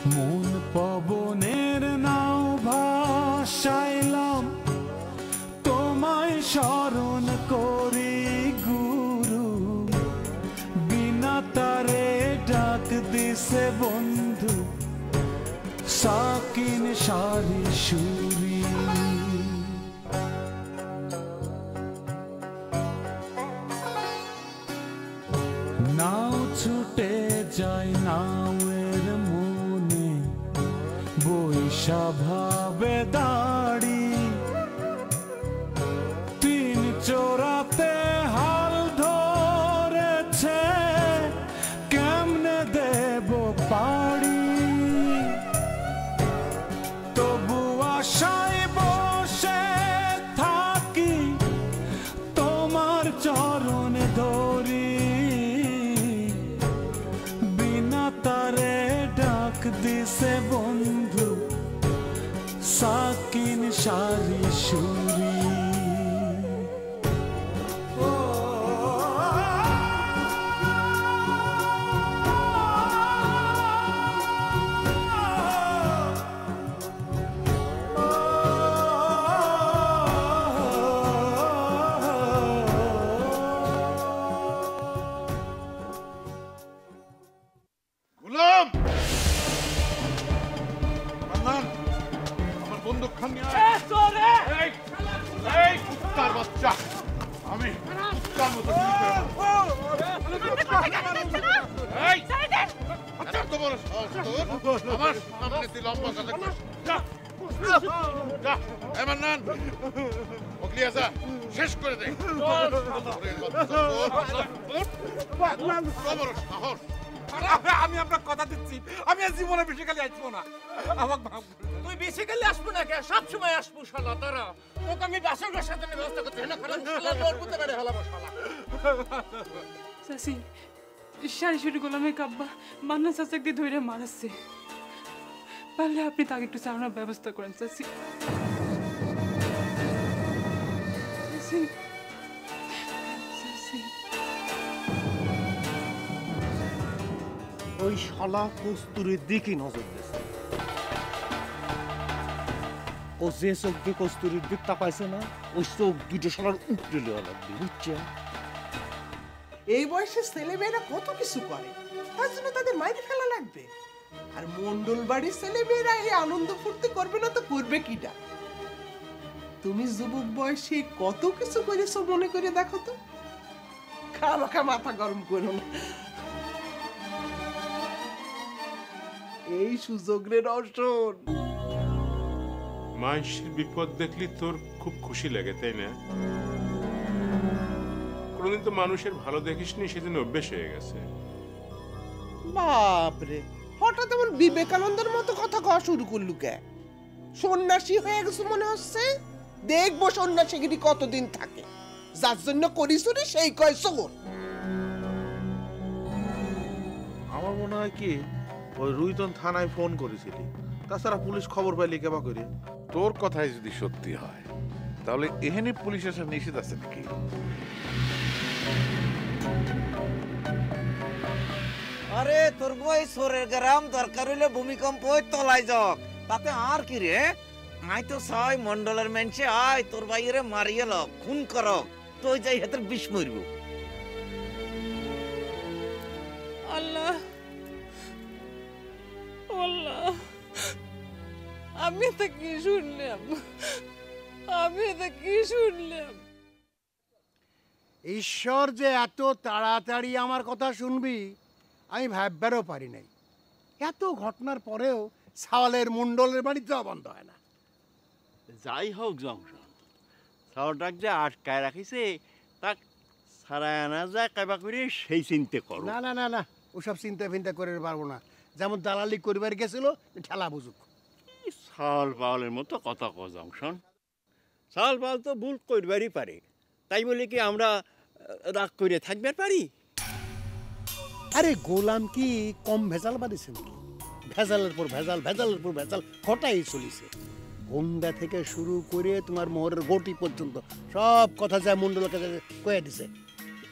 মন পবনের নাও ভাসাইলাম তোমায় স্মরণ করি গুরু বিনা তারে ডাক দিছে বন্ধু সাকিন সারি সুরি নাও ছুটে যায় নাওয়ের মনে বৈশা ভাবে দাড়ি তিন চোরাতে হাল ধরেছে কেমনে দেব পাড়ি তবু আশায় বসে থাকি তোমার চরণ ধরি বিনা তারে ডাক দিছে বন্ধু সাকিন সারি সুরি শেষ করে দে আমি আপনার কথা দিচ্ছি আমি আর জীবনে বেসিক্যালি আসবো না আমাকে তুই বেসিক্যালি আসবো না কে সব সময় আসবো শালা তারা তোকে আমি বাসের সাথে ব্যবস্থা করতে না খারাপ শালা তোর পুতে মেরে হলাম শালা সাসি সারি সুরি গোলামে কাব্বা মান্না চাচাকে ধরে মারাচ্ছে পারলে আপনি তাকে একটু চালানোর ব্যবস্থা করেন সাসি ওই শালা কস্তুরীর দিকে নজর দিয়েছে ও যে চোখ দিয়ে কস্তুরীর দিক তাকাইছে না ওই চোখ দুটো শালার উপরে নেওয়া লাগবে বুঝছেন এই বয়সে ছেলেমেয়েরা কত কিছু করে তার জন্য তাদের মাইরে ফেলা লাগবে আর মন্ডল বাড়ির ছেলেমেয়েরা এই আনন্দ ফুর্তি করবে না তো করবে কিটা তুমি যুবক বয়সে কত কিছু করেছো মনে করে দেখো তো খামাখা মাথা গরম করো না এই সুযোগ রে রওশন মানুষের বিপদ দেখলি তোর খুব খুশি লাগে তাই না কোনদিন তো মানুষের ভালো দেখিসনি সেদিন অভ্যেস হয়ে গেছে বাপরে হঠাৎ এমন বিবেকানন্দের মতো কথা কওয়া শুরু করলু কে সন্ন্যাসী হয়ে গেছে মনে হচ্ছে দেখবো সন্ন্যাসীগিরি কতদিন থাকে যার জন্য করিস সেই কয় চোর আমার মনে হয় কি ওই রুইতন থানায় ফোন করেছিলি তাছাড়া পুলিশ খবর পাইলি কেবা করে তোর কথাই যদি সত্যি হয় তাহলে এখানে পুলিশ আসার নিষেধ আছে নাকি আরে তোর বই সোরের গ্রাম দরকার হইলে ভূমিকম্প হই তলায় যাক তাতে আর কি রে আই তো ছয় মন্ডলের মেনছে আয় তোর ভাইরে মারিয়ে লক খুন করক তুই যাই হাতের বিষ মরব আল্লাহ আল্লাহ আমি তো কি শুনলাম ঈশ্বর যে এত তাড়াতাড়ি আমার কথা শুনবি আমি ভাববারও পারি নাই এত ঘটনার পরেও সাওয়ালের মন্ডলের বাড়ি যাওয়া বন্ধ হয় না যাই হোক জংশন সাওয়ালটাক যে আটকায় রাখিছে তাক সারায় আনা যায় কাবা করে সেই চিন্তা করো না না না না ওসব চিন্তা ফিন্তা করে পারবো না যেমন দালালি করিবার গেছিল ঠেলা বুঝুক সাওয়াল পাওয়ালের মতো কথা কো জংশন সাওয়াল পাওয়াল তো ভুল করবারই পারে তাই বলে কি আমরা রাগ করে থাকবার পারি আরে গোলাম কি কম ভেজাল বাড়িছে নাকি ভেজালের পর ভেজাল ভেজালের পর ভেজাল ঘটাই চলিছে গঙ্গা থেকে শুরু করে তোমার মোহরের গটি পর্যন্ত সব কথা যা মন্ডলের কাছে কয়ে দিছে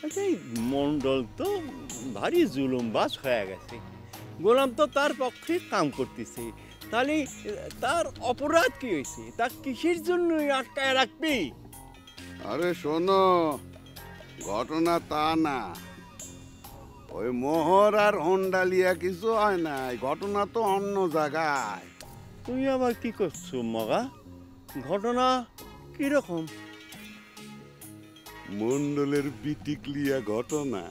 আচ্ছা এই মন্ডল তো ভারী জুলুমবাজ হয়ে গেছে গোলাম তো তার পক্ষে কাম করতেছে, তাহলে তার অপরাধ কি হয়েছে? তা কিসের জন্য আটকায় রাখবি? আরে শোনো, ঘটনা তা না, ওই মোহর আর হন্ডালিয়া কিছু হয় না, ঘটনা তো অন্য জায়গায়। তুই আবার কি করছো মগা? ঘটনা কিরকম? মন্ডলের বিটিকলিয়া ঘটনা।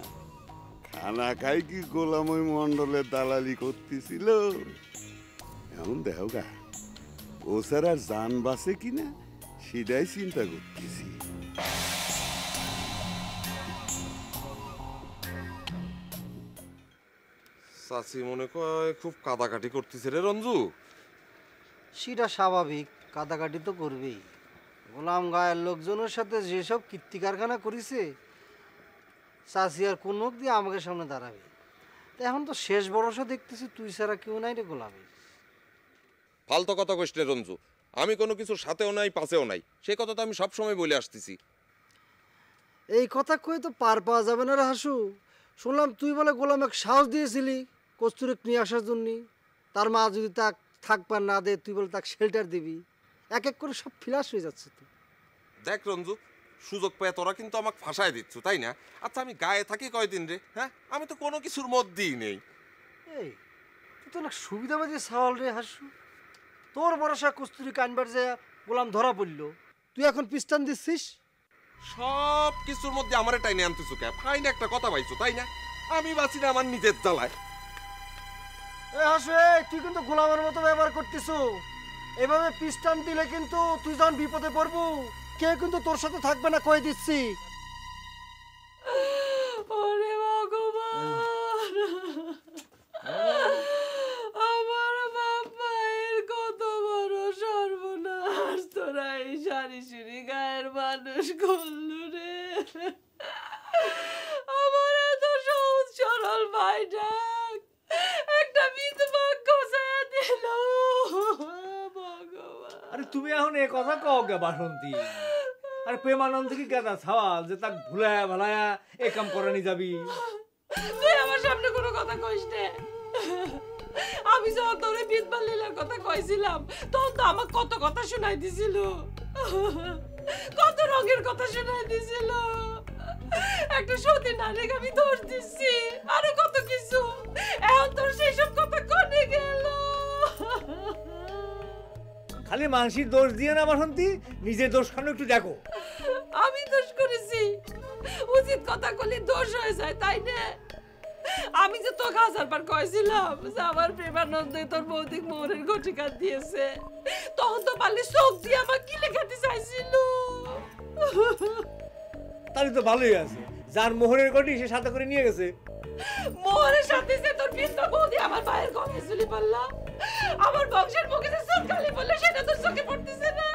খানা খাই কি গোলাম ওই মন্ডলের দালালি করতেছিল। এখন দেখো গা, ও স্যার আর জান বাঁচে কিনা সেটাই চিন্তা করতেছি। চাচি মনে কয় খুব কাদাকাটি করতেছে রে রঞ্জু। সেটা স্বাভাবিক, কাদাকাটি তো করবেই। গোলাম গায়ের লোকজনের সাথে যেসব কীর্তি কারখানা করেছে, চাচি আর কোন মুখ দিয়ে আমাকে সামনে দাঁড়াবে? তা এখন তো শেষ ভরসা দেখতেছি তুই ছাড়া কেউ নাই রে গোলামের। ফালতু কথা কইস রে রঞ্জু, আমি কোনো কিছুর সাথেও নাই পাশেও নাই, সে কথা তো আমি সবসময় বলে আসতেছি। এই কথা কয়ে তো পার পাওয়া যাবে না রে হাসু। শুনলাম তুই বলে গোলামকে সাহস দিয়েছিলি কস্তুরিক নিয়ে আসার জন্য। তার মা যদি তাক থাকবার না দে, তুই বলে তাকে শেল্টার দিবি। এক এক করে সব ফিলাস হয়ে যাচ্ছে। তুই দেখ রঞ্জু, সুযোগ পেয়ে তোরা কিন্তু আমাকে ফাঁসায় দিচ্ছ, তাই না? আচ্ছা আমি গায়ে থাকি কয়দিন রে? হ্যাঁ, আমি তো কোনো কিছুর মধ্যেই নেই। এই তুই তো অনেক সুবিধাবাদী সাওয়াল রে হাসু। তোর ভরসা কস্তুরি কানবার যে গোলাম ধরা পড়লো, তুই এখন পিস্টান দিচ্ছিস। সব কিছুর মধ্যে আমার টাইনে আনতেছো কে? ফাইন একটা কথা পাইছো, তাই না? আমি বাঁচি না আমার নিজের জ্বালায়। এ হাসু, তুই কিন্তু গোলামের মতো ব্যবহার করতিস। এভাবে পিস্টান দিলে কিন্তু তুই যখন বিপদে পড়বো, কেউ কিন্তু তোর সাথে থাকবে না, কয়ে দিচ্ছি। ওরে ভগবান, আমার বাবার কত বড় সর্বনাশ! তোরা এই সারি সিঁড়ি গায়ের মানুষ করলু রে। আমার এত সহজ সরল ভাইটাক একটা বিধবা গোছায়া দিল। আরে তুমি এখন এ কথা কও কে বাসন্তী? আরে প্রেমানন্দ কি কেদা সওয়াল যে তাক ভুলায়া ভালায়া এ কাম করানি যাবি? তুই আমার সামনে কোনো কথা কইস না। আমি যখন তোরে বিধবা লীলার কথা কইছিলাম, তখন তো আমার কত কথা শোনাই দিছিল, কত রঙের কথা শোনাই দিছিল। একটা সতী নারীকে আমি দোষ দিচ্ছি, আরো কত কিছু। এখন তোর সেই সব কথা কনে গেল? খালি মানসির দোষ দিয়ে না বাসন্তী, নিজের দোষ খানো একটু দেখো। আমি দোষ করেছি? উচিত কথা কইলে দোষ হয়ে যায়, তাই না? আমি যে তোকে 1000 বার কইছিলাম যে আমার প্রেমানন্দে তোর বৌদিক মোহরের ঘটিকা দিয়েছে, তখন তো পারলে চোখ দিয়ে আমার কি লেখাতে চাইছিল। তাহলে তো ভালোই আছে, যার মোহরের গটি সে সাথে করে নিয়ে গেছে। মোহরের সাথে যে তোর বিন্দু বৌদি আমার ভাইয়ের গলায় ঝুলি পাল্লা, আমার বংশের মুখে যে চোটকালি বললে সেটা তোর চোখে পড়তেছে না?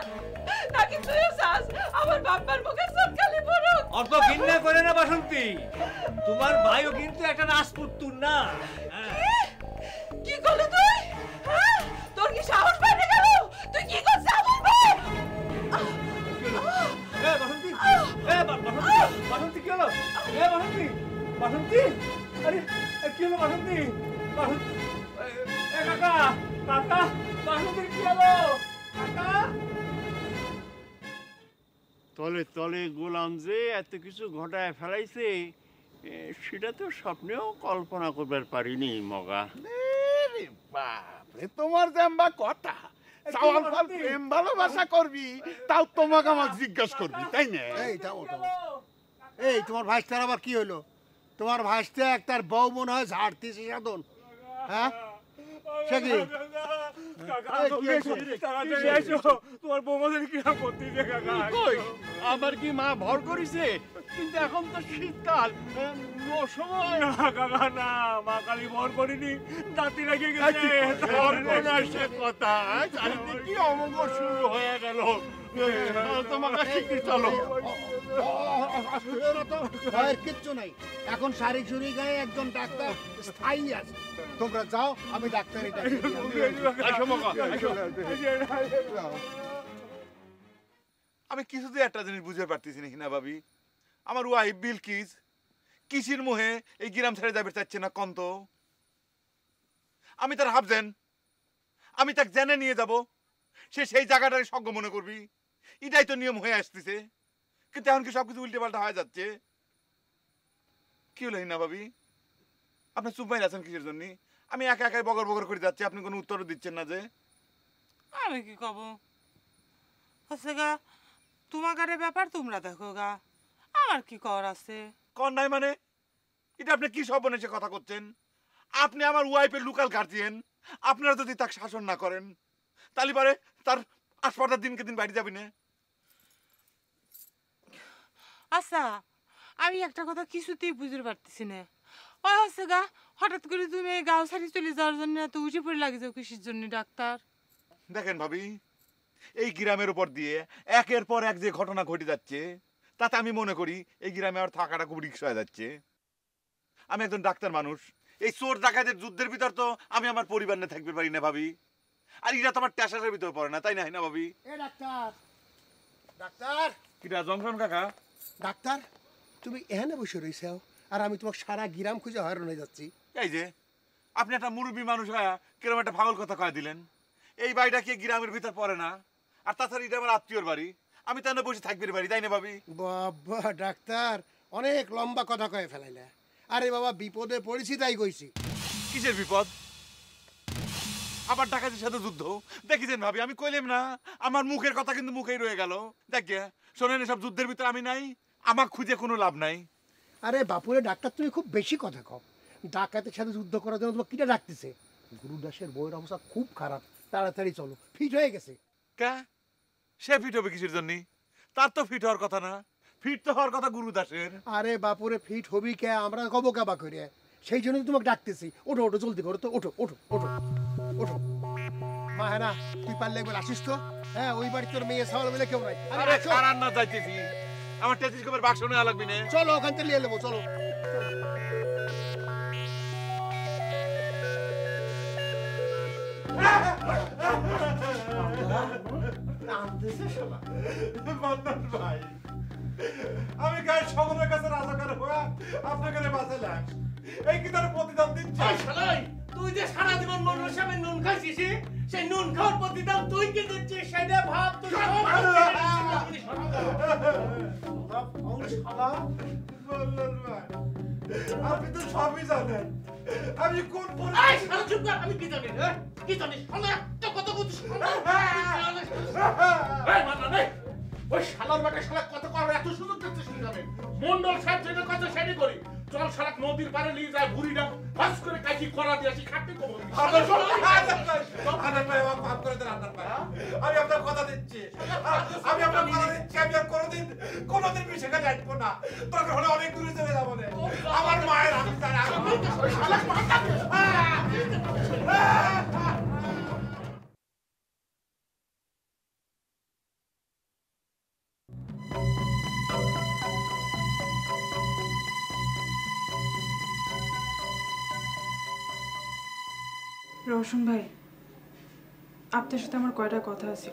নাকি তুইও চাস আমার বাবার মুখে চোটকালি পড়ুক? অত ঘৃণা করে না বাসন্তী, তোমার ভাইও কিন্তু একটা রাজপুত্তুর না। কি করলি তুই? তোর কি সাহস পাইতে গেল? তুই কি করছিস আমার ভাই? বাসন্তী, বাসন্তী কি হলো? বাসন্তী, বাসন্তী, আরে কি হলো বাসন্তী? কাকা, কাকা, বাসন্তী কি হলো? কাকা। তলে তলে গোলাম যে এত কিছু ঘটায় ফেলাইছে, সেটা তো স্বপ্নেও কল্পনা করবার পারিনি মগা। তোমার জাম্বা কথা চাওয়াল ফাল প্রেম ভালোবাসা করবি, তাও তোমাকে আমার জিজ্ঞাসা করবি, তাই না? এই তোমার ভাইস্তার আবার কি হলো? তোমার ভাইস্তা একটার বউ মনে হয় ঝাড়তিছে সাধন। হ্যাঁ সে কি? তোমার বৌমাদের কিরম করতেছে কাকা? আমার কি মা ভর করেছে? কিন্তু এখন তো শীতকাল, সময় না কাকা, না, মা কালী ভর করিনি, দাঁতি লেগে গেছে। কথা কি অমঙ্গল শুরু হয়ে গেল। তোমাকে শিখতে চলো। ভয়ের কিচ্ছু নাই, এখন সারি সুরি গায়ে একজন ডাক্তার স্থায়ী আছে। তোমরা যাও, আমি ডাক্তারই আমি কিছুতে একটা জিনিস বুঝতে পারতেছি না হিনা ভাবি, আমার ওয়াইফ বিলকিস কিসির মুহে এই গ্রাম ছেড়ে যাবে চাচ্ছে না কন্ত? আমি তার হাফজেন, আমি তাকে জেনে নিয়ে যাব, সে সেই জায়গাটারে সঙ্গ মনে করবি, এটাই তো নিয়ম হয়ে আসতেছে। কিন্তু এখন কি সবকিছু উল্টে পাল্টা হয়ে যাচ্ছে। কি হলো না ভাবি, আপনি চুপ মাইর আছেন কিসের জন্য? আমি একা একাই বগর বগর করে যাচ্ছি, আপনি কোনো উত্তরও দিচ্ছেন না যে। আমি কি কব, হচ্ছে গা তোমার ব্যাপার তোমরা দেখো গা, আমার কি কর আছে। কর নাই মানে? এটা আপনি কি সব বনে কথা করছেন? আপনি আমার ওয়াইফের লোকাল গার্জিয়ান, আপনারা যদি তাকে শাসন না করেন তাহলে পারে তার আসপাতার দিনকে দিন বাড়ি যাবি না। আচ্ছা, আমি একটা কথা কিছুতেই বুঝতে পারতেছি না। ওই হচ্ছে গা হঠাৎ করে তুমি এই গাঁও ছাড়ি চলে যাওয়ার জন্য এত উঠে পড়ে লাগে যাও কিসের জন্য ডাক্তার? দেখেন ভাবি, এই গ্রামের উপর দিয়ে একের পর এক যে ঘটনা ঘটে যাচ্ছে তাতে আমি মনে করি এই গ্রামে আর থাকাটা খুব রিস্ক হয়ে যাচ্ছে। আমি একজন ডাক্তার মানুষ, এই চোর ডাকাতের যুদ্ধের ভিতর তো আমি আমার পরিবার নিয়ে থাকতে পারি না ভাবি। আর এটা তো আমার ট্যাশারের ভিতরে পড়ে না, তাই না ভাবি? এ ডাক্তার, ডাক্তার। কিরা জংশন কাকা? ডাক্তার, তুমি এখানে বসে রয়েছো আর আমি তোমাকে সারা গ্রাম খুঁজে হয়রান হয়ে যাচ্ছি। এই যে আপনি একটা মুরব্বী মানুষ হয়ে কিরকম একটা পাগল কথা কয়ে দিলেন। এই বাড়িটা কি গ্রামের ভিতর পড়ে না? আর তাছাড়া এটা আমার আত্মীয়র বাড়ি, আমি তাহলে বসে থাকবে বাড়ি, তাই না ভাবি? বাবা ডাক্তার, অনেক লম্বা কথা কয়ে ফেলাইলে। আরে বাবা, বিপদে পড়েছি তাই কইছি। কিসের বিপদ? আবার ডাকাতের সাথে যুদ্ধ দেখেছেন ভাবি? আমি কইলাম না, আমার মুখের কথা কিন্তু মুখেই রয়ে গেল। দেখে শোনেন, সব যুদ্ধের ভিতরে আমি নাই, আমার খুঁজে কোনো লাভ নাই। আরে বাপুরে ডাক্তার, তুমি খুব বেশি কথা কও। ডাকাতের সাথে যুদ্ধ করার জন্য তোমাকে কিটা ডাকতেছে? গুরুদাসের বইয়ের অবস্থা খুব খারাপ, তাড়াতাড়ি চলো, ফিট হয়ে গেছে। কে? সে ফিট হবে কিসের জন্য? তার তো ফিট হওয়ার কথা না, ফিট তো হওয়ার কথা গুরুদাসের। আরে বাপুরে, ফিট হবি কে? আমরা কব কাবা করে, সেই জন্য তোমাকে ডাকতেছি। ওঠো ওঠো, জলদি করো তো, ওঠো ওঠো ওঠো ওঠো। মা হ্যাঁ না, তুই পারলে একবার আসিস তো। হ্যাঁ, ওই বাড়ি তোর মেয়ে সাওয়াল বলে কেউ নাই। আরে কারান না যাইতেছি, আমার টেলিস্কোপের বাক্স নেওয়া লাগবে না। চলো ওখান থেকে নিয়ে নেবো, চলো। ভাই, আমি গায়ে সকলের কাছে রাজাকার হয়ে আপনাকে বাঁচালাম, এই কি তার প্রতিদান দিচ্ছে? তুই যে সারা জীবন মন্ডল সাহেবের নুন খাইছিস, সেই নুন খাওয়ার প্রতিদান তুই কি দিচ্ছিস সেটা ভাব। তুই আপনি তো সবই জানেন, আমি কোন আমি কি জানি? কি জানিস? কত ওই শালার বাটা শালা কত কর এত সুযোগ দিচ্ছিস জানেন? মন্ডল সাহেব যেটা কথা সেটা করি। চল শালা নদীর পাড়ে নিয়ে যায়, ভুড়িটা ফাঁস করে কাকি করা দিয়ে আসি, খাটতে কম। আমি আপনার কথা দিচ্ছি, আমি আপনার কথা দিচ্ছি, আমি আর কোনোদিন সেখানে আসবো না। দরকার হলে অনেক দূরে চলে যাবো না। আমার মায়ের আমি রওশন ভাই, আপনার সাথে আমার কয়টা কথা আছে।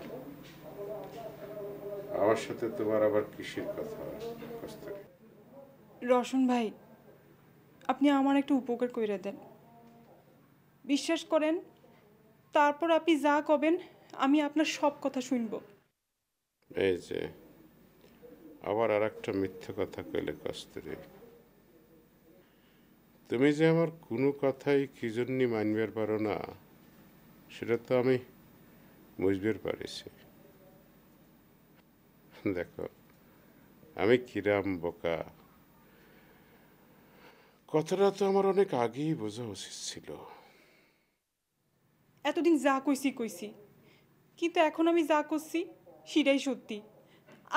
আমার সাথে তোমার আবার কিসের কথা? রওশন ভাই, আপনি আমার একটা উপকার কইরা দেন। বিশ্বাস করেন, তারপর আপনি যা কবেন আমি আপনার সব কথা শুনব। এই যে আবার আর একটা মিথ্যে কথা কইলে কস্তুরী, তুমি যে আমার কোনো কথাই কি জন্য মানবার পারো না সেটা তো আমি বুঝবার পারিছি। দেখো, আমি কিরাম বোকা, কথাটা তো আমার অনেক আগেই বোঝা উচিত ছিল। এতদিন যা কইছি, কিন্তু এখন আমি যা করছি সেটাই সত্যি।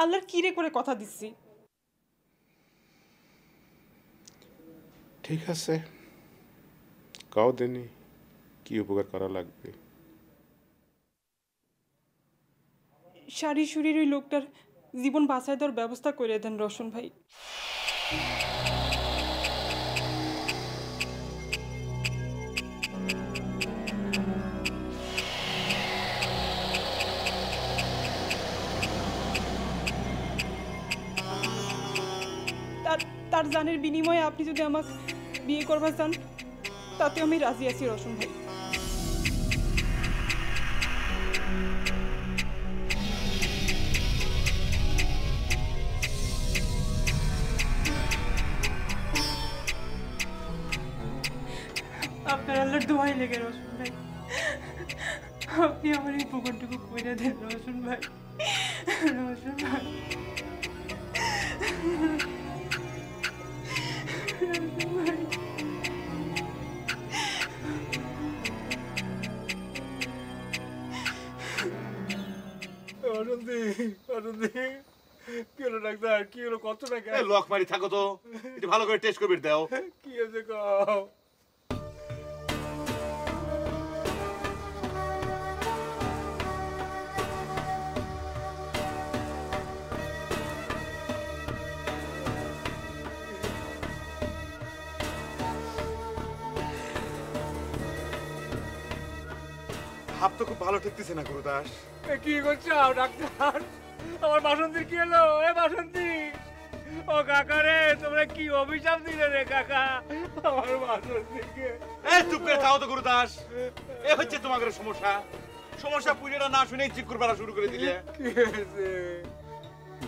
আল্লাহর কিরে করে কথা দিচ্ছি। ঠিক আছে, কাও দেনি, কি উপকার করা লাগবে? সারি সুরির ওই লোকটার জীবন বাঁচায় দেওয়ার ব্যবস্থা করে দেন রওশন ভাই। তার জানের বিনিময়ে আপনি যদি আমাকে বিয়ে করবার চান, তাতে আমি রাজি আছি রওশন ভাই। আল্লাহর দোয়াই লেগে রসুন ভাই, আপনি আমার এই পুকুরটুকু কইরা দেন রসুন ভাই, রসুন ভাই। অনন্দি, অনন্দি, কি হলো ডাক্তার? কি হলো? কত টাকা? লক মারি থাকো তো, একটু ভালো করে টেস্ট করে দাও। কি হয়েছে কও? হাত তো খুব ভালো ঠেকতেছে না গুরুদাস। কি করছো ডাক্তার? আমার বাসন্তী কি হলো? এ বাসন্তী, ও কাকা রে, তোমরা কি অভিশাপ দিলে রে কাকা আমার বাসন্তীকে? এই চুপ করে থাও তো গুরুদাস, এ হচ্ছে তোমাদের সমস্যা। সমস্যা পুরোটা না শুনেই চিকুর পাড়া শুরু করে দিলে। কি হয়েছে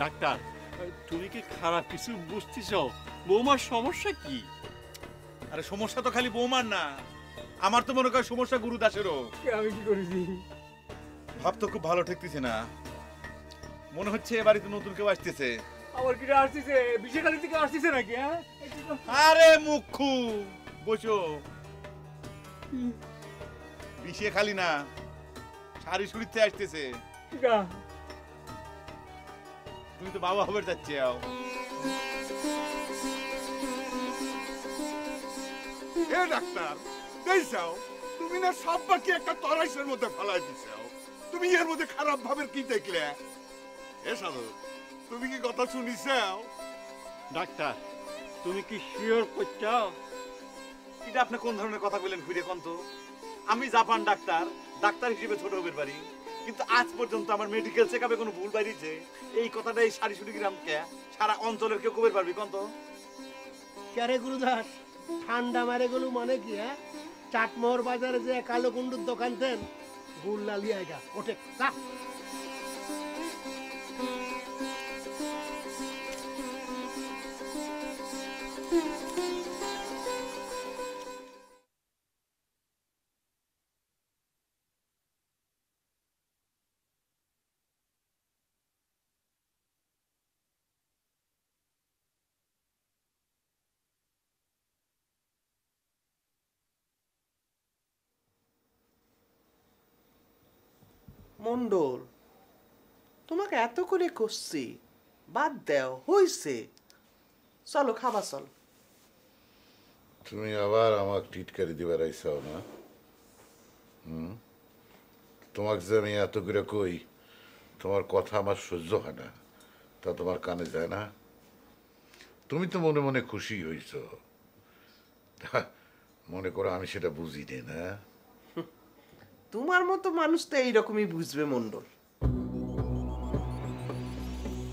ডাক্তার? তুমি কি খারাপ কিছু বুঝতেছ? বৌমার সমস্যা কি? আরে সমস্যা তো খালি বৌমার না, আমার তো মনে হয় সমস্যা গুরুদাসেরও। আমি কি করেছি? ভাব তো খুব ভালো ঠেকতেছে না, মনে হচ্ছে এ বাড়িতে নতুন কেউ আসতেছে। আমার কি আসতেছে? বিশেখালী থেকে আসতেছে নাকি? হ্যাঁ, আরে মুখু বসো। বিশে খালি না, শাড়ি শুড়িতে আসতেছে। তুমি তো বাবা হবে যাচ্ছে। এ ডাক্তার, দেখছাও তুমি না সব বাকি একটা তরাইশের মধ্যে ফেলাই দিছাও। তুমি এর মধ্যে খারাপ ভাবের কি দেখলে? এ সাধু, তুমি কি কথা শুনিছাও? ডাক্তার, তুমি কি শিওর করছাও? এটা আপনি কোন ধরনের কথা বলেন ঘুরে কোন তো? আমি জাপান ডাক্তার, ডাক্তার হিসেবে ছোট হতে পারি, কিন্তু আজ পর্যন্ত আমার মেডিকেল চেকআপে কোনো ভুল বাইরেছে এই কথাটা এই সারি গ্রামকে সারা অঞ্চলের কেউ কবে পারবি কোন তো? ক্যারে গুরুদাস, ঠান্ডা মারে গেল মানে কি? হ্যাঁ, চাটমোহর বাজারে যে কালো কুন্ডুর দোকান দেন গুল লালি আইগা ওঠে যা। মন্ডল, তোমাকে এত করে করছি, বাদ দাও, হইছে, চলো খাবা চল। তুমি আবার আমাকে টিটকারি দিবার আইসাও না? তোমাকে যে আমি এত করে কই তোমার কথা আমার সহ্য হয় না, তা তোমার কানে যায় না? তুমি তো মনে মনে খুশি হইছ, মনে করো আমি সেটা বুঝি নে না? তোমার মতো মানুষ তো এইরকমই বুঝবে মন্ডল।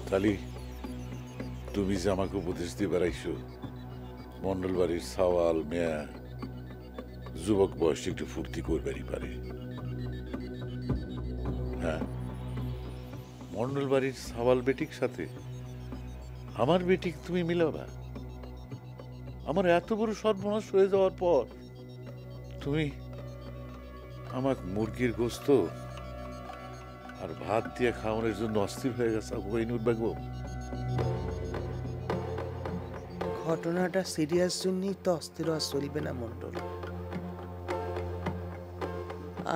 তাহলে তুমি যে আমাকে উপদেশ দিয়ে বেড়াইছো মন্ডল বাড়ির সওয়াল মেয়া যুবক বয়সে একটু ফুর্তি করবারই পারে, হ্যাঁ, মন্ডল বাড়ির সওয়াল বেটিক সাথে আমার বেটিক তুমি মিলাবা? আমার এত বড় সর্বনাশ হয়ে যাওয়ার পর তুমি আমাকে মুরগির গোস্ত আর ভাত দিয়ে খাওয়ানোর জন্য অস্থির হয়ে গেছে কোহিনুর বেগম। ঘটনাটা সিরিয়াস জন্যই তো অস্থির হওয়া চলবে না মন্ডল।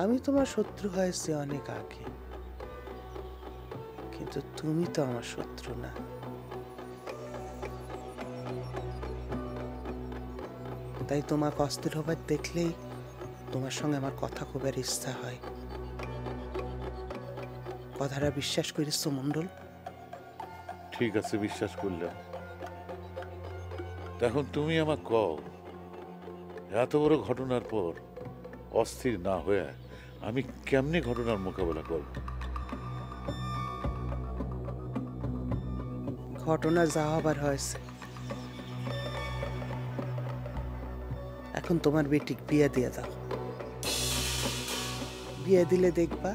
আমি তোমার শত্রু হয়েছে অনেক আগে, কিন্তু তুমি তো আমার শত্রু না। তাই তোমাকে অস্থির হবার দেখলেই তোমার সঙ্গে আমার কথা কবার ইচ্ছা হয়। কথাটা বিশ্বাস করিস তো মন্ডল? ঠিক আছে, বিশ্বাস করলাম। এখন তুমি আমাকে কও, এত বড় ঘটনার পর অস্থির না হয়ে আমি কেমনে ঘটনার মোকাবেলা করব? ঘটনা যা হবার হয়েছে, এখন তোমার বেটিক বিয়ে দিয়ে দাও। বিয়ে দিলে দেখবা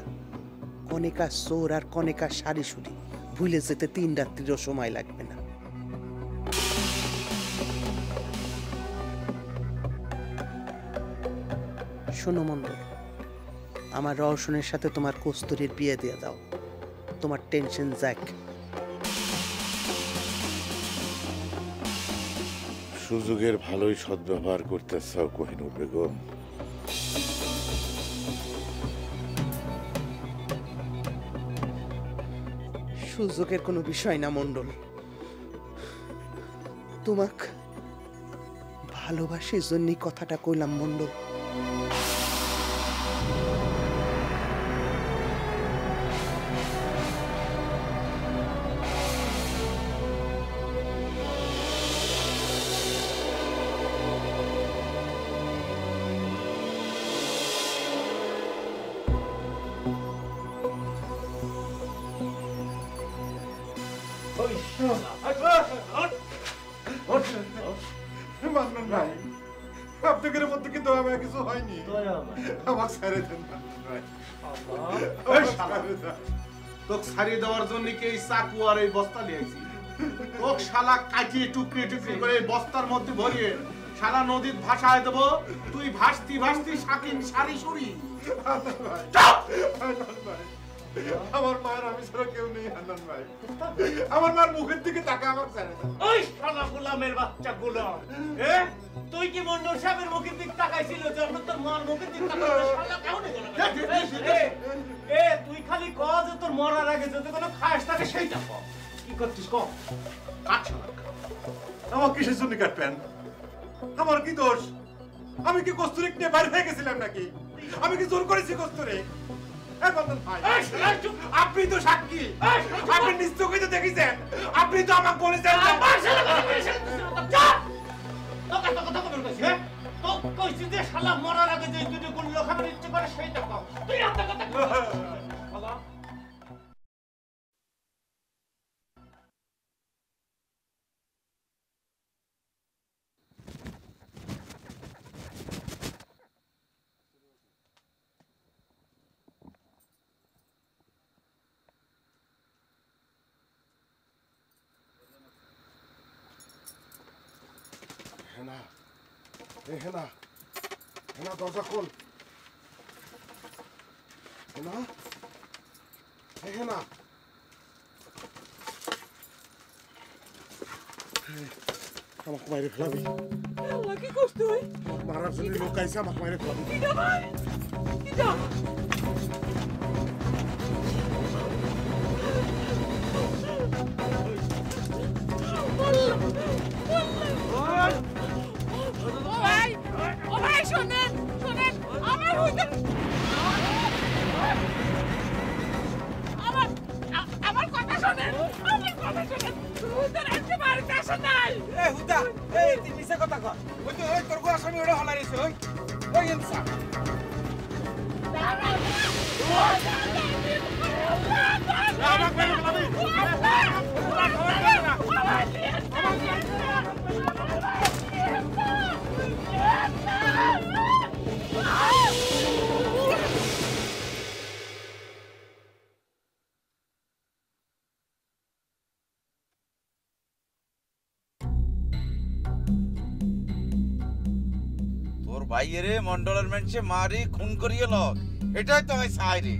কনেকা চোর আর কনেকা শাড়ি শুড়ি ভুলে যেতে 3 রাত্রিরও সময় লাগবে না। শোনো মন্ডল, আমার রওশনের সাথে তোমার কস্তুরীর বিয়ে দিয়ে দাও, তোমার টেনশন যাক। সুযোগের ভালোই সদ্ব্যবহার করতে চাও কোহিনূর বেগম। সুযোগের কোনো বিষয় না মন্ডল, তোমাক ভালোবাসির জন্যই কথাটা কইলাম মন্ডল। মান্নান ভাই, আপনাদের মধ্যে কি দয়া মায়া কিছু হয়নি? আমার ছেড়ে দেন মান্নান ভাই। তোকে ছাড়িয়ে দেওয়ার জন্য কি এই চাকু আর এই বস্তা লিয়েছি? তোকে শালা কাটিয়ে টুকরি টুকরি করে এই বস্তার মধ্যে ভরিয়ে সারা নদীর ভাষায় দেবো, তুই ভাসতি ভাসতি সাকিন সারি সুরি। আমার মায়ের আমি ছাড়া কেউ নেই হান্নান ভাই। আমার মার মুখের দিকে তাকা, আমার ছেড়ে দেন। ওই শালা গোলামের বাচ্চা গোলাম, তুই কি মন্ডল সাহেবের মুখের দিক তাকাইছিল যখন তোর মার মুখের দিক তাকাইছিল? শালা কেমনে তুই খালি ক যে তোর মরার আগে যদি কোনো খাস থাকে সেইটা ক। কি করছিস ক? আমার কিসের জন্য কাটবেন? আমার কি দোষ? আমি কি কস্তুরী নিয়ে বাইরে হয়ে গেছিলাম নাকি? আমি কি জোর করেছি কস্তুরী? আপনি তো সাক্ষী, আপনি নিশ্চয়ই তো দেখেছেন, আপনি তো আমাকে বলেছেন। শালা মরার আগে যে দুটো গুলো খাবার ইচ্ছে করে সেইটা কও। তুই এত কথা হেনা, হেনা, হেনা দরজা খোল। হেনা, হেনা, আমাকে মাইরে ফেলাবি? কি করছ তুই? মারার জন্য লোক আইছে, আমাকে মাইরে ফেলাবি। কিটা ভাই, কিটা? ও ভাই শোনেন, শোনেন, আমার হইতে আমার কথা শোনেন, আমার কথা শোনেন। হুদার আজকে বাড়িতে আসে নাই। হুদা, তুই মিছে কথা কর। ওই তো ওই তোর গোয়া স্বামী ওটা হলারিছে, ওই ইনসা। তোর ভাইয়েরে মন্ডলের মানুষে মারি খুন করিয়ে লক, এটাই তো হয় চাই রে।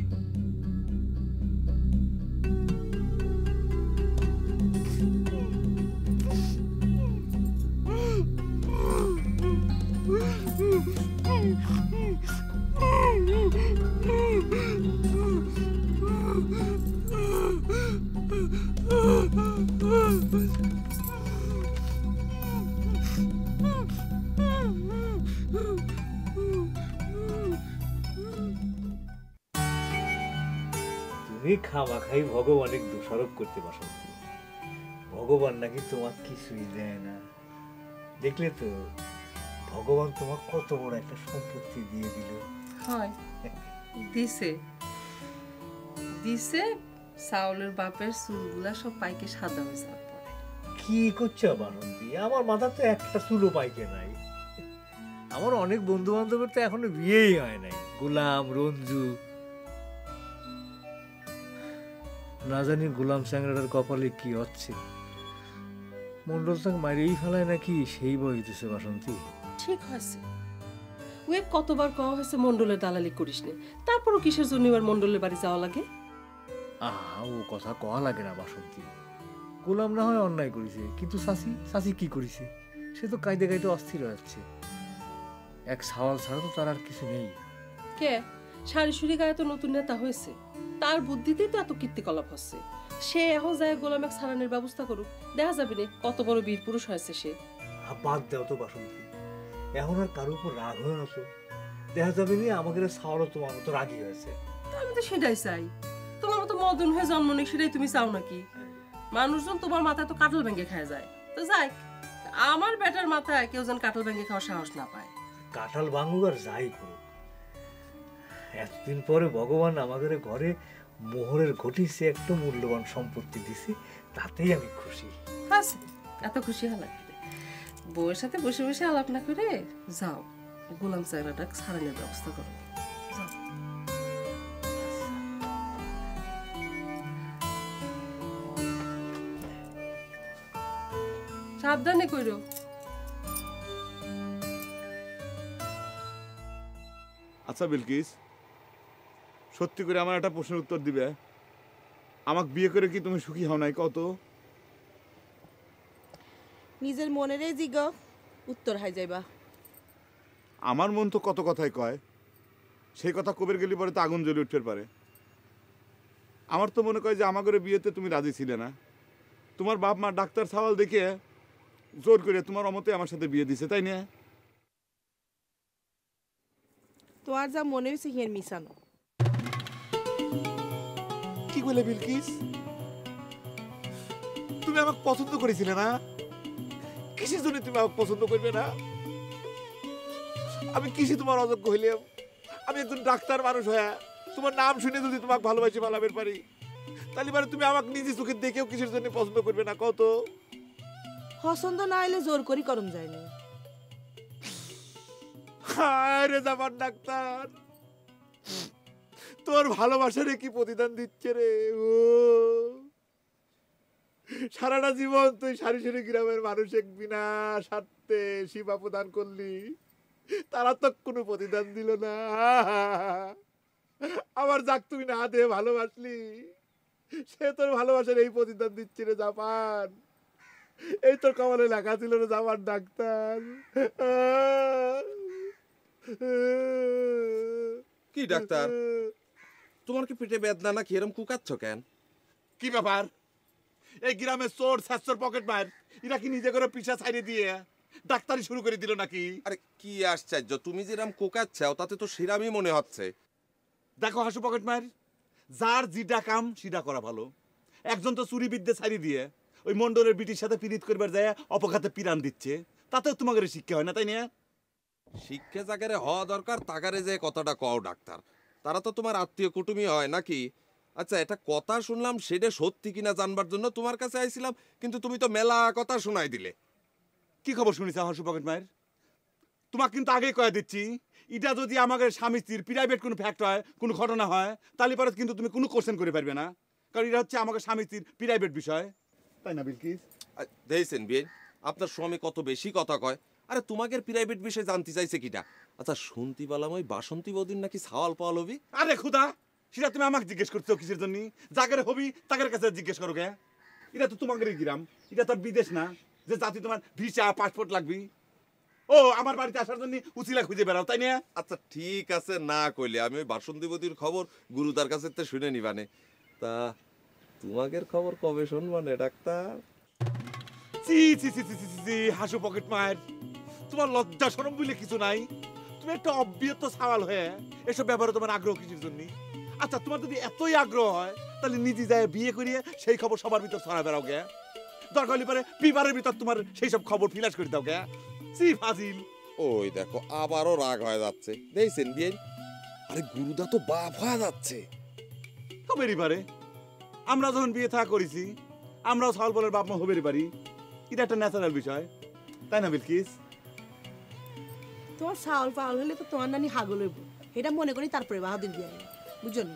তুমি খামাখাই ভগবানের দোষারোপ করতে বাসন্ত। ভগবান নাকি তোমার কিছুই দেয় না। দেখলে তো ভগবান তোমার কত বড় একটা সম্পত্তি দিয়ে দিল। হয় দিছে, দিছে। চাউলের বাপের চুলগুলা সব পাইকে সাদা হয়ে যাওয়ার পরে। কি করছো বাসন্তী? আমার মাথা তো একটা চুলো পাইকে নাই। আমার অনেক বন্ধু বান্ধবের তো এখনো বিয়েই হয় নাই। গোলাম, রঞ্জু, না জানি গোলাম চ্যাংড়াটার কপালে কি হচ্ছে। মন্ডল তাকে মারিয়েই ফেলায় নাকি সেই ভয় হইতেছে বাসন্তী। ঠিক হয়েছে, ওই কতবার কওয়া হয়েছে মন্ডলের দালালি করিস নে, তারপরও কিসের জন্য এবার মন্ডলের বাড়ি যাওয়া লাগে? ও কথা কওয়া লাগে না বাসন্তী। গোলাম না হয় অন্যায় করেছে, কিন্তু চাচি কি করেছে? সে তো কাইদে কাইদে অস্থির হয়ে যাচ্ছে। এক সওয়াল ছাড়া তো তার আর কিছু নেই। কে সারিসুরি গায়ে তো নতুন নেতা হয়েছে, তার বুদ্ধিতেই তো এত কীর্তিকলাপ হচ্ছে। সে এখন যায় গোলাম এক সারানের ব্যবস্থা করুক, দেখা যাবে না কত বড় বীর পুরুষ হয়েছে সে। বাদ দেও তো বাসন্তী, এখন আর কারোর উপর রাগ হয়ে না তো। দেখা যাবে না আমাদের সাওয়ালও তোমার মতো রাগি হয়েছে। আমি তো সেটাই চাই, তোমার মতো মদন হয়ে জন্ম নেই সেটাই তুমি চাও নাকি? মানুষজন তোমার মাথায় তো কাঁঠাল ভেঙে খায় যায়, তো যাই আমার বেটার মাথায় কেউ যেন কাঁঠাল ভেঙে খাওয়ার সাহস না পায়। কাঁঠাল ভাঙুক আর যাই করুক, এতদিন পরে ভগবান আমাদের ঘরে মোহরের ঘটিছে একটা মূল্যবান সম্পত্তি দিছে, তাতেই আমি খুশি। আছে এত খুশি হলাম, বউয়ের সাথে বসে বসে আলাপ না করে যাও গোলাম চাকরাটা সারানোর ব্যবস্থা করো। সাবধানে কইরো। আচ্ছা বিলকিস, সত্যি করে আমার একটা প্রশ্নের উত্তর দিবে, আমাকে বিয়ে করে কি তুমি সুখী হও নাই? কত নিজের মনেরই জিগ উত্তর হাই যাইবা। আমার মন তো কত কথাই কয়, সেই কথা কবের গেলি পরে তো আগুন জ্বলে উঠতে পারে। আমার তো মনে কয় যে আমাদের বিয়েতে তুমি রাজি ছিলে না, তোমার বাপ মা ডাক্তার সওয়াল দেখে জোর করে তোমার অমতে আমার সাথে বিয়ে দিছে, তাই না? তোমার যা মনে হয়েছে হিয়ার মিশানো। কি বলে বিলকিস, তুমি আমাকে পছন্দ করেছিলে না? কিসের জন্য তুমি আমাকে পছন্দ করবে না? আমি কিসে তোমার অযোগ্য হইলাম? আমি একজন ডাক্তার মানুষ হয়ে তোমার নাম শুনে যদি তোমাকে ভালোবাসি পালাবের পারি, তাহলে মানে তুমি আমাকে নিজে চোখে দেখেও কিসের জন্য পছন্দ করবে না? কত পছন্দ না হইলে জোর করি করম যায়নি। আরে জামান ডাক্তার, তোর ভালোবাসারে কি প্রতিদান দিচ্ছে রে? ও সারাটা জীবন তুই সারি সারি গ্রামের মানুষের বিনা স্বার্থে সেবা প্রদান করলি, তারা তো কোনো প্রতিদান দিল না। আবার যাক তুই না দে ভালোবাসলি, সে তোর ভালোবাসার এই প্রতিদান দিচ্ছে রে জাপান। এই তোর কমলে লেখা ছিল রে জাপান ডাক্তার। কি ডাক্তার, তোমার কি পেটে বেদনা নাকি এরকম কুকাচ্ছ কেন? কি ব্যাপার? এই গ্রামের চোর শাস্ত্র পকেট মার এরা কি নিজে করে পিছা ছাইড়ে দিয়ে ডাক্তারি শুরু করে দিল নাকি? আরে কি আশ্চর্য, তুমি যেরকম কোকাচ্ছাও তাতে তো সেরামই মনে হচ্ছে। দেখো হাসু পকেট মার, যার যেটা কাম সেটা করা ভালো। একজন তো চুরি বিদ্যে ছাড়ি দিয়ে ওই মন্ডলের বিটির সাথে পীড়িত করবার যায় অপঘাতে পিরান দিচ্ছে, তাতেও তোমাদের শিক্ষা হয় না, তাই না? শিক্ষা জাগারে হওয়া দরকার, তাগারে যে কথাটা কও ডাক্তার, তারা তো তোমার আত্মীয় কুটুমি হয় নাকি? আচ্ছা, এটা কথা শুনলাম, সেটা সত্যি কিনা জানবার জন্য তোমার কাছে আইছিলাম, কিন্তু তুমি তো মেলা কথা শোনাই দিলে। কি খবর শুনিস হাসু পকেট মায়ের? তোমাকে কিন্তু আগেই কয়ে দিচ্ছি, এটা যদি আমাদের স্বামী স্ত্রীর প্রাইভেট কোনো ফ্যাক্ট হয়, কোনো ঘটনা হয়, তাহলে পরে কিন্তু তুমি কোনো কোশ্চেন করে পারবে না, কারণ এটা হচ্ছে আমাদের স্বামী স্ত্রীর প্রাইভেট বিষয়, তাই না বিলকিস? দেখছেন বিয়ে, আপনার স্বামী কত বেশি কথা কয়। আরে তোমাদের প্রাইভেট বিষয়ে জানতে চাইছে কিটা? আচ্ছা, শুনতে পেলাম ওই বাসন্তী বৌদির নাকি সাওয়াল পাওয়াল হবি। আরে খুদা, সেটা তুমি আমাকে জিজ্ঞেস করছো কিসের জন্য? জাগারে হবি তাদের কাছে জিজ্ঞেস করো গে। এটা তো তোমাদের গ্রাম, এটা তো বিদেশ না যে জাতি তোমার ভিসা পাসপোর্ট লাগবি। ও আমার বাড়িতে আসার জন্য উচিলা খুঁজে বেড়াও, তাই না? আচ্ছা ঠিক আছে, না কইলে আমি ওই বাসন্তী বৌদির খবর গুরুদার কাছে তো শুনে নিবানে। তা তোমাদের খবর কবে শুনবানে ডাক্তার? সি সি সি সি সি হাসু পকেট মায়ের, তোমার লজ্জা শরম বলে কিছু নাই? তুমি একটা অব্যত সাওয়াল হয়ে এসব ব্যাপারে তোমার আগ্রহ কিসের জন্য? আচ্ছা, তোমার যদি এতই আগ্রহ হয় তাহলে নিজে যায় বিয়ে করিয়ে সেই খবর সবার ভিতর ছড়া বেড়াও গে। দরকার হলে পরে পেপারের ভিতর তোমার সেই সব খবর ফিলাস করে দাও গে। সি ফাজিল। ওই দেখো আবারও রাগ হয়ে যাচ্ছে, দেখছেন বিয়ে? আরে গুরুদা তো বাপ হয়ে যাচ্ছে। হবেরই পারে, আমরা যখন বিয়ে থা করেছি আমরাও সাওয়াল বলের বাপ মা হবেরই পারি, এটা একটা ন্যাচারাল বিষয়, তাই না বিলকিস? তোমার চাউল পাউল হলে তো তোমার নানি হাগল হইব, এটা মনে করি তারপরে বাহাদুর বিয়ে বুঝছো নি?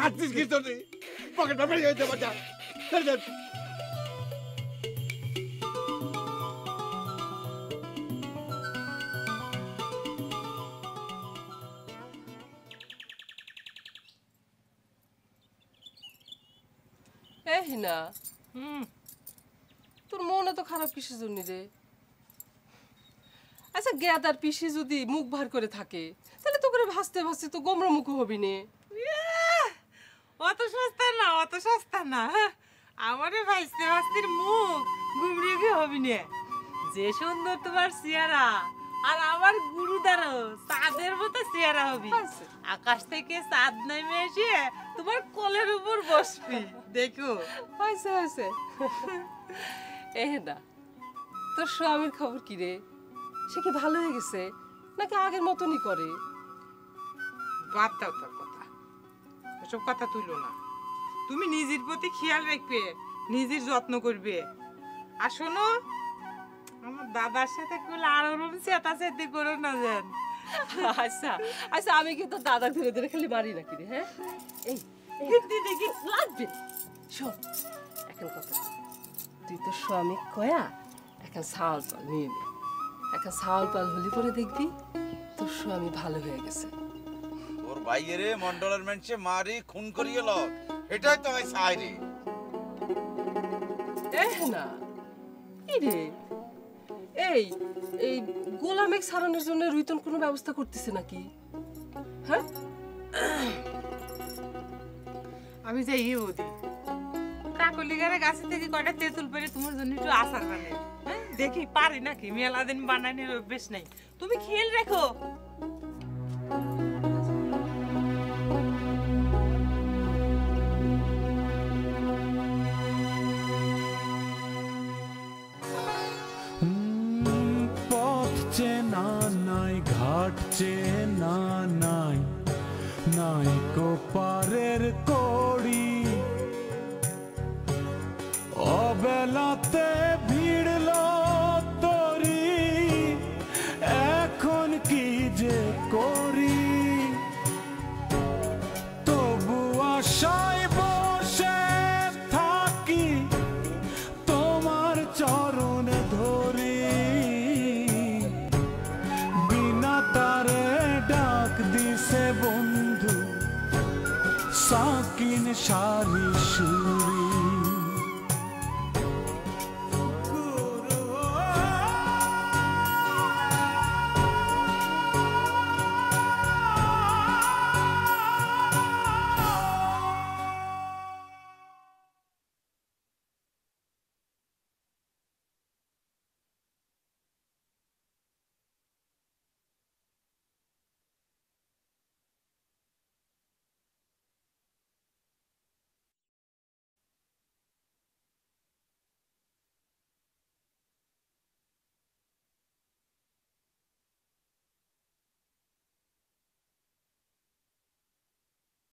হাঁটছিস কি তোর পকেট বাড়ি হয়ে যাবো, যা এই না তোর মন এত খারাপ কিসের জন্য রে? আচ্ছা গেদার পিসি যদি মুখ ভার করে থাকে তাহলে তো করে ভাসতে ভাসতে তো গোমরা মুখ হবি নে। অত সস্তা না, অত সস্তা না। আমারে ভাইস্তে ভাস্তির মুখ গুমড়িয়ে গিয়ে হবি নে। যে সুন্দর তোমার চেহারা, আর আমার গুরুদারও চাঁদের মতো চেহারা হবি। আকাশ থেকে চাঁদ নেমে এসে তোমার কোলের উপর বসবি, দেখো। হয়েছে হয়েছে। না তোর স্বামীর খবর কি রে? সে কি ভালো হয়ে গেছে নাকি আগের মতনই করে? বাদ দাও তোর কথা, এসব কথা তুলো না। তুমি নিজের প্রতি খেয়াল রাখবে, নিজের যত্ন করবে। আর শোনো, আমার দাদার সাথে করলে আরো রুম চেতাচেতি করো না যেন। আচ্ছা আচ্ছা, আমি কি তোর দাদা ধরে ধরে খালি মারি নাকি রে? হ্যাঁ এই দেখি লাগবে। শোন এখন কথা, তুই তোর স্বামী কয়া এখন ছাওয়াল পাল নিয়ে নে। এখন ছাওয়াল পাল হলি পরে দেখবি তোর স্বামী ভালো হয়ে গেছে। তোর ভাইয়েরে মন্ডলের মানুষে মারি খুন করিয়ে ল, এটাই তো আমি চাই রে। না রে, এই এই গোলামেক সারানোর জন্য রুইতন কোনো ব্যবস্থা করতেছে নাকি? হ্যাঁ আমি যাই বৌদি, কাকলিগারে গাছে থেকে কয়টা তেঁতুল পেরে তোমার জন্য একটু আচার বানাই। হ্যাঁ দেখি পারি নাকি, মেলা দিন বানানোর অভ্যেস নাই। তুমি খেয়াল রেখো। পথ চেনা নাই, ঘাট চেনা নাই, নাই কোপারের কড়ি। অবেলাতে ভিড়ল তরি, এখন কি যে করি। তবু আশায় বসে থাকি, তোমার চরণে ধরি। বিনা তারে ডাক দিছে বন্ধু, সাকিন সারি